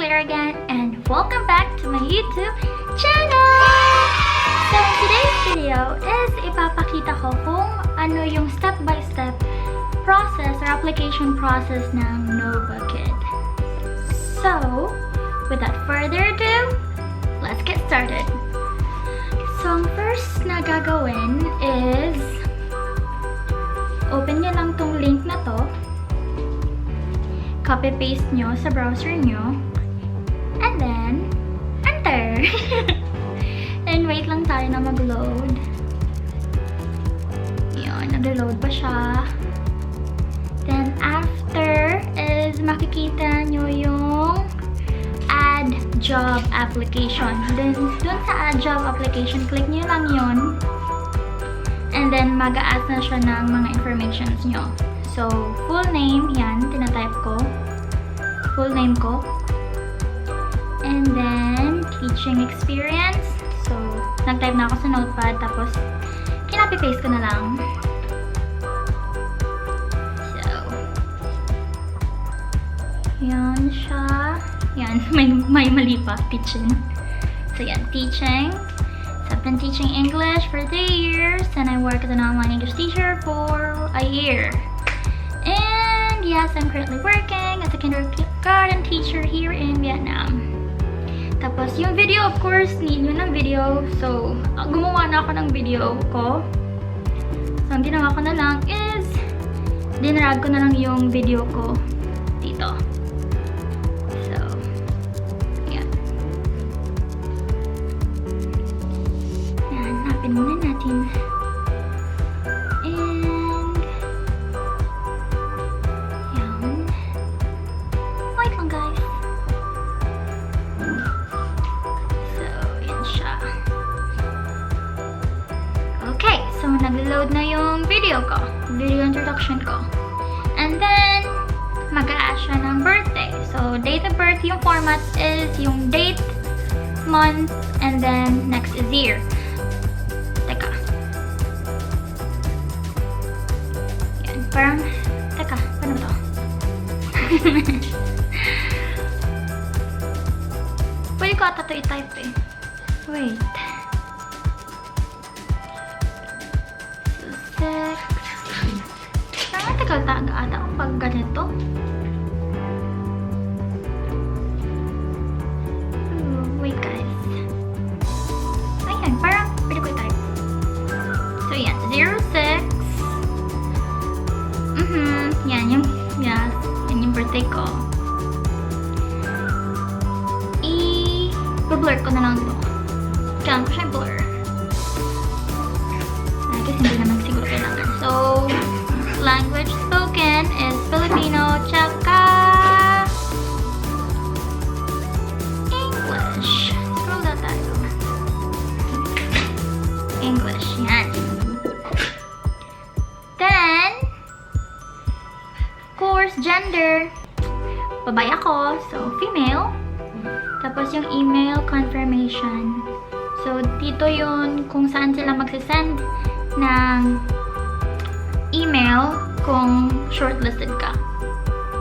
Saiarahsoeleir again, and welcome back to my YouTube channel! So, today's video is ipapakita ko kung ano yung step-by-step process or application process ng Novakid. So, without further ado, let's get started. So, ang first na gagawin is open nyo lang tong link na to. Copy-paste nyo sa browser nyo. And then, enter! And wait lang tayo na mag-load. Yun, nag-load pa siya. Then, after is makikita nyo yung add job application. Then, dun sa add job application, click nyo lang yun. And then, mag-a-ask na siya ng mga informations nyo. So, full name, yan, tinatype ko. Full name ko. And then, teaching experience. So, nag-type na ako sa notepad, tapos, kinopy-paste ko na lang. So, yan siya. Yan, may mali pa, teaching. So, yan, teaching. So, I've been teaching English for 3 years, and I work as an online English teacher for a year. And yes, I'm currently working as a kindergarten teacher here in Vietnam. Tapos yung video, of course, need nyo ng video. So, gumawa na ako ng video ko. So, ang ginawa ko na lang is dinrag ko na lang yung video ko dito. So, yan. Yan, hanapin muna natin. So, nag-load na yung video ko. Video introduction ko. And then, mag-a-add siya ng birthday. So, date of birth, yung format is yung date, month, and then next is year. Teka. Yan. Parang, teka, paano to? Pwede ko ata ito i-type eh. Wait. Tagal taga-ata ako pag ganito. Wait guys. Ayan, parang pwede ko i-type. So yan, 06. Yan yung, yes, yan yung birthday ko. I-blur ko na lang ito. Diyan ko siya blur. Kasi hindi naman siguro kailangan. So, language spoken is Filipino, tsaka English. Scroll down tayo. English, yan. Then, course, gender. Babae ako, so female. Tapos yung email confirmation. So, dito yun kung saan sila magsisend ng email kung shortlisted ka.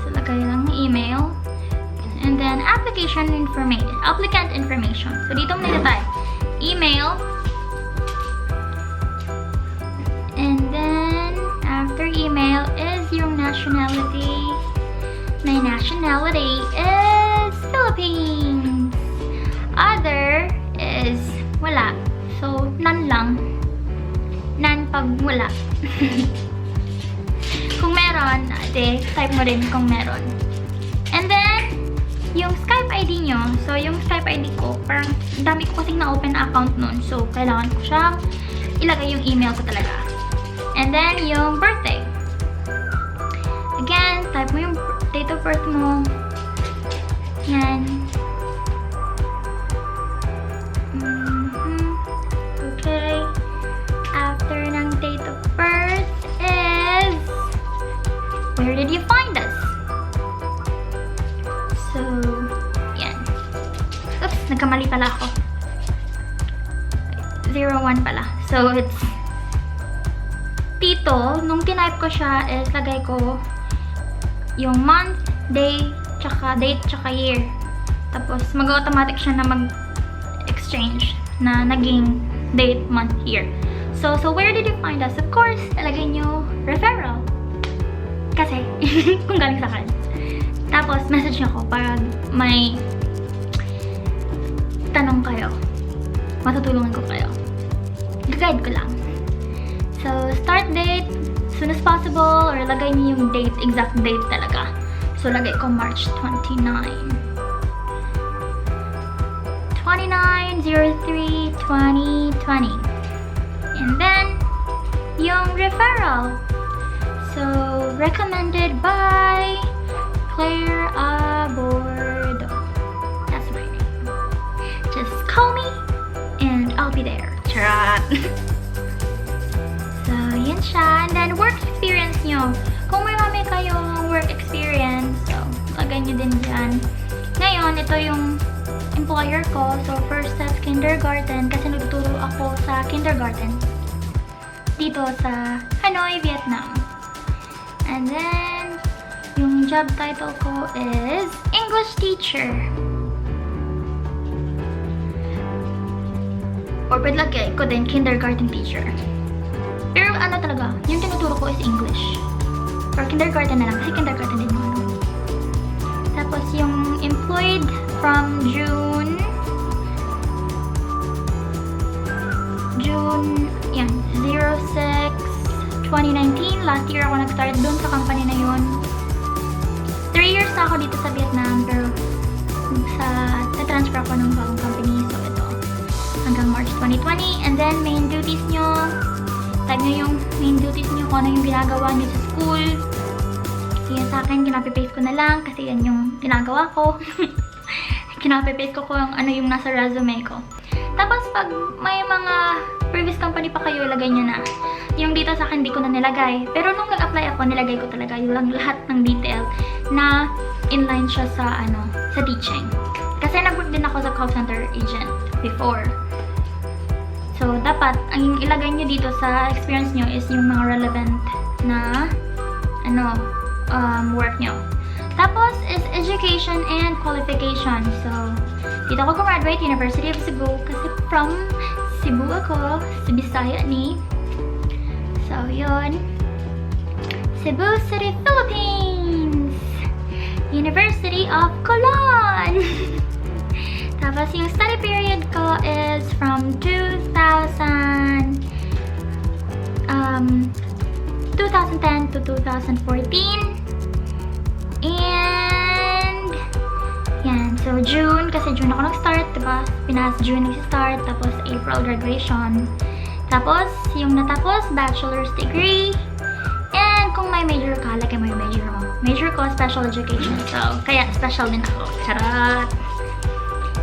So, lagay lang ng email. And then, application information. Applicant information. So, dito mo nilagay. Email. And then, after email is yung nationality. My nationality is Philippines. Other is wala. So, none lang. None pag wala. Kung meron, type mo rin kung meron. And then, yung Skype ID nyo. So, yung Skype ID ko, parang dami ko kasing na-open account nun. So, kailangan ko siyang ilagay yung email ko talaga. And then, yung birthday. Again, type mo yung date of birth mo. Yan. Okay. After ng date of birth is where did you find us? So, yan. Oops, nagkamali pala ako. 01 pala. So, it's dito, nung tinype ko siya, is lagay ko yung month, day, tsaka date, tsaka year. Tapos, mag-automatic siya na mag-exchange na naging date, month, year. So where did you find us? Of course, talagay nyo referral. Kasi, kung galing sa akin. Tapos, message nyo ako pag may tanong kayo. Matutulungan ko kayo. Guide ko lang. So, start date, soon as possible, or lagay niyo yung date, exact date talaga. So, lagay ko March 29. 29/03/2020. And then, yung referral. So, recommended by Claire Abordo. That's my name. Just call me and I'll be there. Charot! So, yun siya. And then, work experience nyo. Kung may marami kayong work experience, so, lagay nyo din dyan. Ngayon, ito yung employer ko. So, first that's kindergarten kasi nagtuturo ako sa kindergarten dito sa Hanoi, Vietnam. And then, yung job title ko is English teacher. Or pwede lagay ko din kindergarten teacher. Pero ano talaga, yung tinuturo ko is English. Or kindergarten na lang kasi kindergarten din mo. Tapos yung employed from June, yan, 06/2019. Last year ako nag-start dun sa company na yun. 3 years na ako dito sa Vietnam, pero na-transfer ako ng bagong company. So, ito. Hanggang March 2020. And then, main duties nyo. Type nyo yung main duties nyo kung ano yung ginagawa nyo sa school. Yan sa akin, kinapipaste ko na lang kasi yan yung ginagawa ko. Kinapipaste ko kung ano yung nasa resume ko. Tapos, pag may mga previous company pa kayo, ilagay nyo na. Yung dito sa akin, di ko na nilagay. Pero nung nag-apply ako, nilagay ko talaga yung lang lahat ng detail na inline siya sa, sa teaching. Kasi nag-work din ako sa call center agent before. So, dapat, ang ilagay nyo dito sa experience nyo is yung mga relevant na, work nyo. Tapos is education and qualifications. So, dito ako graduate, University of Cebu. Kasi from Cebu ako, sa Bisaya ni. So, yun. Cebu City, Philippines! University of Colon! Tapos, yung study period ko is from 2010 to 2014. And, yan. So, June, kasi June ako nag-start, diba? Pinas, June nag-start, tapos April graduation. Tapos, yung natapos, bachelor's degree. And, kung may major ka, lagay mo yung major mo. Major ko, special education. So, kaya special din ako. Charot!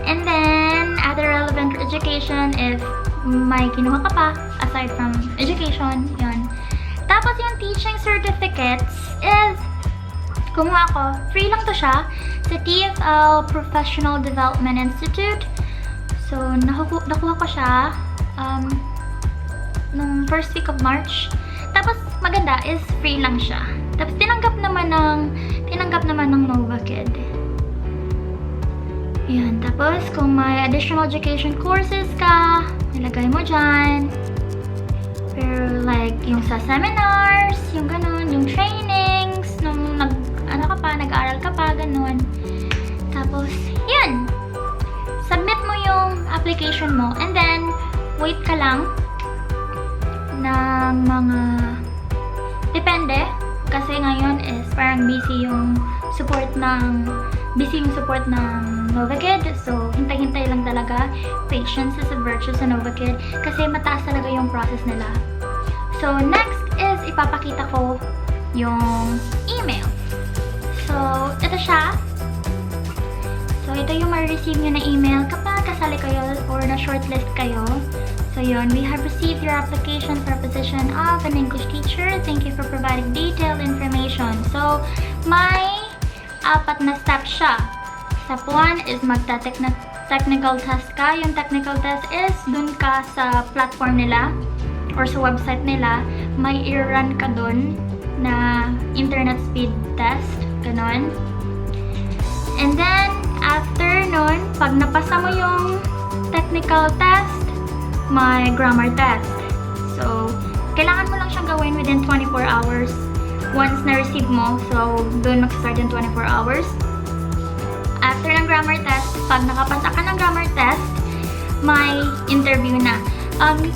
And then, other relevant education, if may kinuha ka pa, aside from education, yun. Tapos, yung teaching certificates is, kumuha ako, free lang to siya, sa TFL Professional Development Institute. So, nakuha ko siya, nung first week of March. Tapos, maganda is free lang siya. Tapos, tinanggap naman ng Novakid. Yan. Tapos, kung may additional education courses ka, nilagay mo dyan. Pero, like, yung sa seminars, yung ganun, yung trainings, nung nag-aaral ka pa, ganun. Tapos, yan. Submit mo yung application mo. And then, wait ka lang ng mga depende. Kasi ngayon is parang busy yung support ng Novakid. So, hintay-hintay lang talaga. Patience is a virtue sa Novakid. Kasi mataas talaga yung process nila. So, next is ipapakita ko yung email. So, ito siya. So, ito yung ma-receive nyo na email kapag kasali kayo or na-shortlist kayo. So, yun. We have received your application for a position of an English teacher. Thank you for providing detailed information. So, may 4 na step siya. Step 1 is magta-technical test ka. Yung technical test is dun ka sa platform nila or sa website nila. May i-run ka dun na internet speed test. Ganon. And then, after nun, pag napasa mo yung technical test, may grammar test. So, kailangan mo lang siyang gawin within 24 hours. Once na-receive mo, so doon mag-start yung 24 hours. After ng grammar test, pag nakapasa ka ng grammar test, may interview na.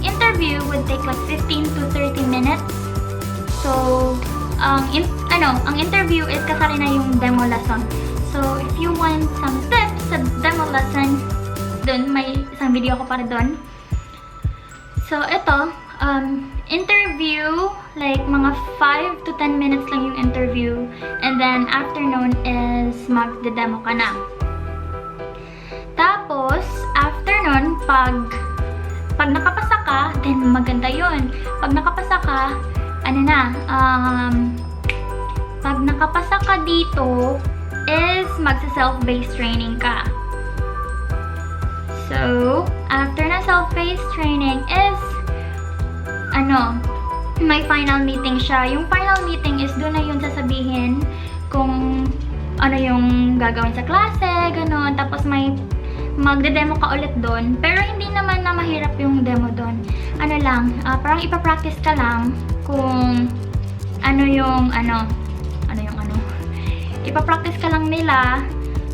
Interview would take like 15 to 30 minutes. So, ang interview is kasali na yung demo lesson. So, if you want some tips sa demo lesson, dun may isang video ko para dun. So, ito, interview, like mga 5 to 10 minutes lang yung interview. And then, after nun is mag-demo ka na. Tapos, after nun, pag nakapasa ka, then maganda yun. Pag nakapasa ka, pag nakapasa ka dito, is magsa-self-based training ka. So, after na self-based training is, may final meeting siya. Yung final meeting is doon na yun sasabihin kung ano yung gagawin sa klase, gano'n. Tapos may magde-demo ka ulit doon. Pero hindi naman na mahirap yung demo doon. Parang ipapractice ka lang kung ipapractice ka lang nila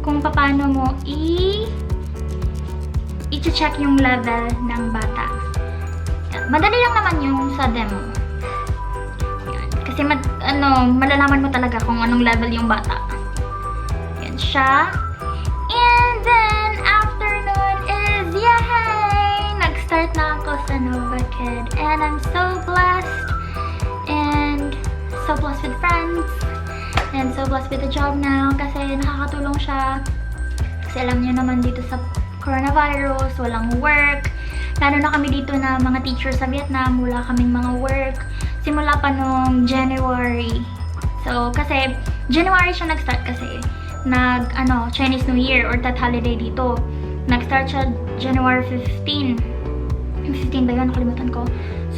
kung paano mo i-check yung level ng bata. Yan. Madali lang naman yung sa demo. Yan. Kasi malalaman mo talaga kung anong level yung bata. Yan siya. And then, after nun is, yay! Nag-start na ako sa Novakid. And I'm so blessed. And so blessed with friends. And so blessed with the job now kasi nakakatulong siya. Kasi alam niyo naman dito sa coronavirus, walang work. Lalo na kami dito na mga teachers sa Vietnam, wala kaming mga work. Simula pa nung January. So, kasi January siya nag-start kasi. Chinese New Year or Tet holiday dito. Nag-start siya January 15. 15 ba yun? Nakalimutan ko.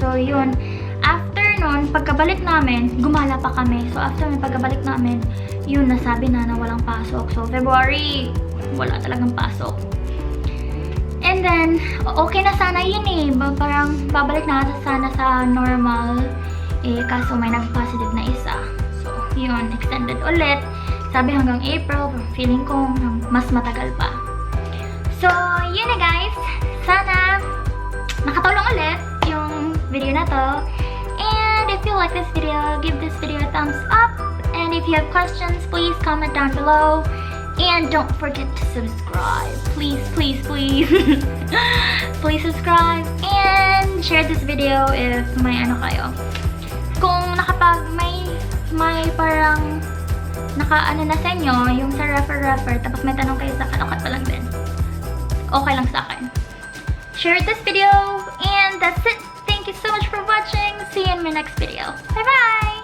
So, yun. After nun, pagkabalik namin, gumala pa kami. So, after nun, pagkabalik namin, yun, nasabi na walang pasok. So, February, wala talagang pasok. And then, okay na sana yun eh. Parang babalik na sana sa normal. Kaso may nag-positive na isa. So, yun, extended ulit. Sabi hanggang April, feeling ko mas matagal pa. So, yun na guys. Sana nakatulong ulit yung video na to. And if you like this video, give this video a thumbs up. And if you have questions, please comment down below. And don't forget to subscribe. Please, please, please. Please subscribe. And share this video if may kayo. Kung may parang na sa inyo, yung sa refer, tapos may tanong kayo sa akin, okay pa lang din. Okay lang sa akin. Share this video. And that's it. Thank you so much for watching. See you in my next video. Bye-bye!